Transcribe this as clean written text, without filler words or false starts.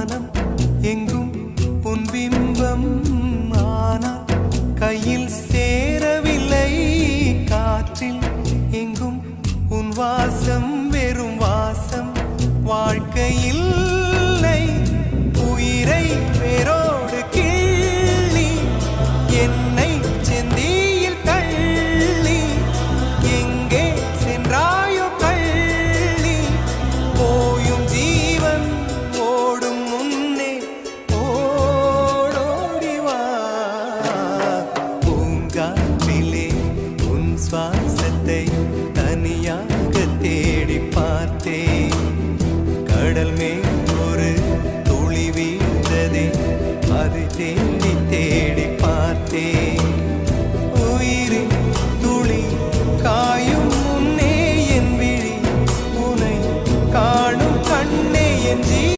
வானம் எங்கும் உன் பிம்பம், ஆனால் கையில் சேரவில்லை. காற்றில் எங்கும் உன் வாசம், வெறும் வாசம். வாழ்க்கையில் உயிரை வேரோடு கிள்ளி என்னை செந்தியில் தள்ளி எங்கே சென்றாயோ கள்ளி. போயும் ஜீவன் ஓடும் முன்னே ஓடோடிவா. பூங்காற்றிலே உன் சுவாசத்தை தனியாக தேடி பார்த்தேன். கடல் மேல் ஒரு துளி வீழ்ந்ததே, அது தேடி